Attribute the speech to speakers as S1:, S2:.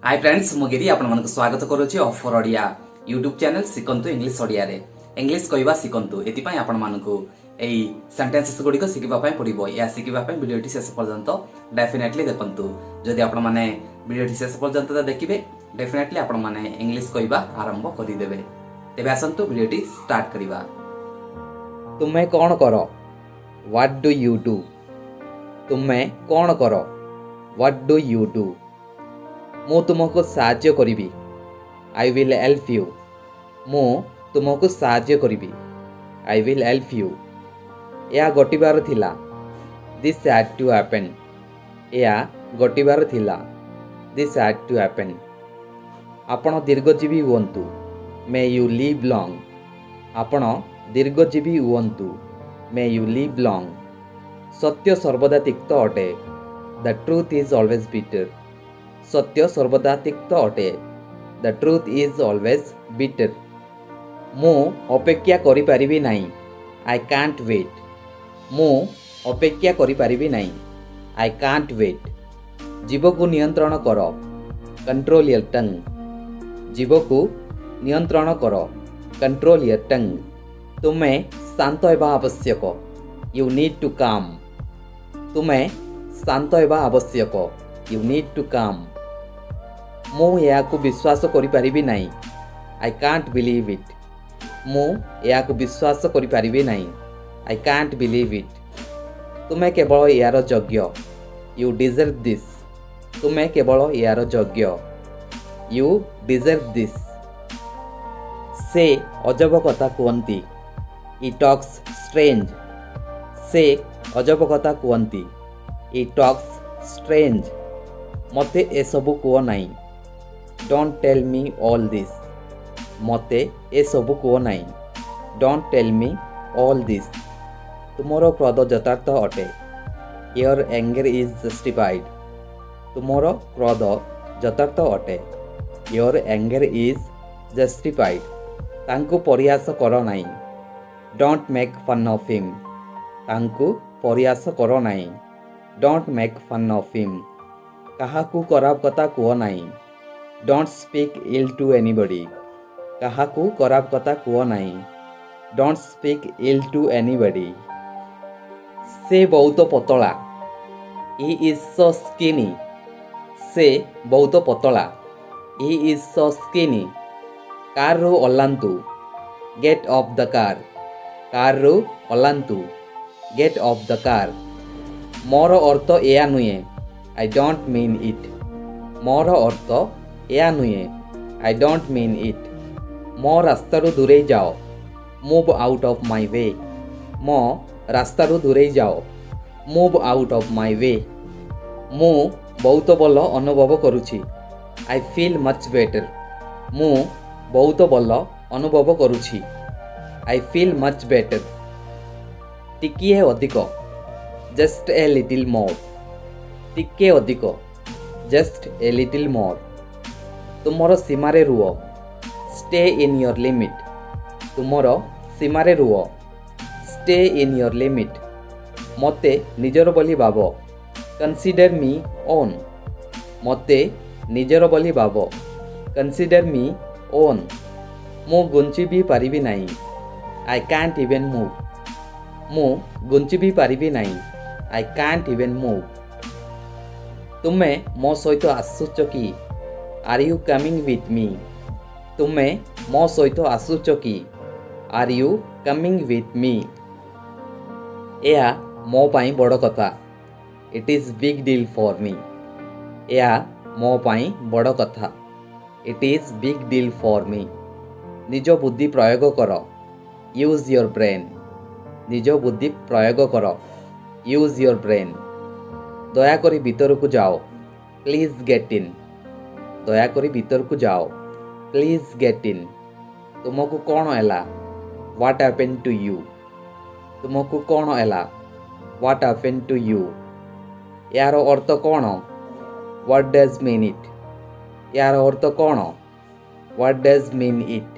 S1: Hi friends मुगिरी आपण मानक स्वागत करूची ऑफर ओडिया यूट्यूब चैनल सिकंतु इंग्लिश ओडिया रे इंग्लिश कहवा सिकंतु एति पई आपण मानक एई सेंटेंसेस गुडी को सिकिबा पई पड़िबो या सिकिबा पई वीडियोटी शेष पर्यंत डेफिनेटली देखंतु जदि आपण माने वीडियोटी शेष पर्यंत देखिबे डेफिनेटली आपण माने इंग्लिश कहवा आरंभ करि देबे। तेबे आसंतु वीडियोटी स्टार्ट करिबा।
S2: तुमे कौन करो? What do you do? तुमे कौन करो? What do you do? मु तुमको साहाय्य करिबी। I will help you. मु तुमको साहाय्य करिबी। I will help you. या घटिबार थिला। This had to happen. या घटिबार थिला। This had to happen. आपण दीर्घजीवी हुअन्तु। May you live long. आपण दीर्घजीवी हुअन्तु। May you live long. सत्य सर्वदा तिक्त अटे। The truth is always bitter. सत्य सर्वदा तिक्त अटे। The truth is always bitter. मु अपेक्षा करि परिबी नाही। I can't wait. मु अपेक्षा करि परिबी नाही। I can't wait. जीव को नियंत्रण करो। Control your tongue. जीव को नियंत्रण करो। Control your tongue. तुमे शांत हेबा आवश्यक। यू नीड टू काम। तुमे शांत हेबा आवश्यक। यू नीड टू काम। मु या को विश्वास करि परिबी नाही। I can't believe it. मु या को विश्वास करि परिबी नाही। I can't believe it. तुमे केवल यार योग्य। You deserve this. तुमे केवल यार योग्य। You deserve this. से अजब कथा कहती। He talks strange. से अजब कथा कहती। He talks strange. मते ए सबु कह नाही। Don't tell me all this. मते ए सबु कह नाही। Don't tell me all this. तुमरो क्रोध यथार्थ अटे। Your anger is justified. तुमरो क्रोध यथार्थ अटे। Your anger is justified. तांकु परिहास करो नाही। Don't make fun of him. तांकु परिहास करो नाही। Don't make fun of him. काहाकू खराब कथा कह नाही। Don't speak ill to anybody. काहाकू खराब कथा कह नाही। Don't speak ill to anybody. से बहुत पतला। He is so skinny. से बहुत पतला। He is so skinny. कार रु ओलांतु। Get off the car. कार रु ओलांतु। Get off the car. मोर अर्थ एया नुहे। I don't mean it. मोर अर्थ एया नुहे। I don't mean it. मो रास्तारू दूरे जाओ। Move out of my way. मो रास्तारू दूरे जाओ। Move out of my way. मु बहुत भल अनुभव करुछि। I feel much better. मु बहुत भल अनुभव करुछि। I feel much better. टिकिए अधिक। Just a little more. टिके अधिक। Just a little more. तुमरो सीमारे रुओ। Stay in your limit. तुमरो सीमारे रुओ। Stay in your limit. मते निजर बोली भाबो। कंसीडर मी ओन। मते निजर बोली भाबो। कंसीडर मी ओन। मु गुंची भी पारिबी नाही। I can't even move. मु गुंची भी पारिबी नाही। I can't even move. तुमे मो सहित आसुच कि? Are you coming with me? तुमे मो सहित आसुच कि? Are you coming with me? या मो पाई बड़ कथा। It is big deal for me. या मो पाई बड़ कथा। It is big deal for me. निज बुद्धि प्रयोग कर। Use your brain. निज बुद्धि प्रयोग कर। Use your brain. दयाकरी भीतर को जाओ। प्लीज गेट इन। दयाकरी भीतर को जाओ। Please get in. तुमको कौन हैला? What happened to you? तुमको कौन हैला? What happened to you? यार अर्थ कौन? What does mean it? यार अर्थ कौन? What does mean it?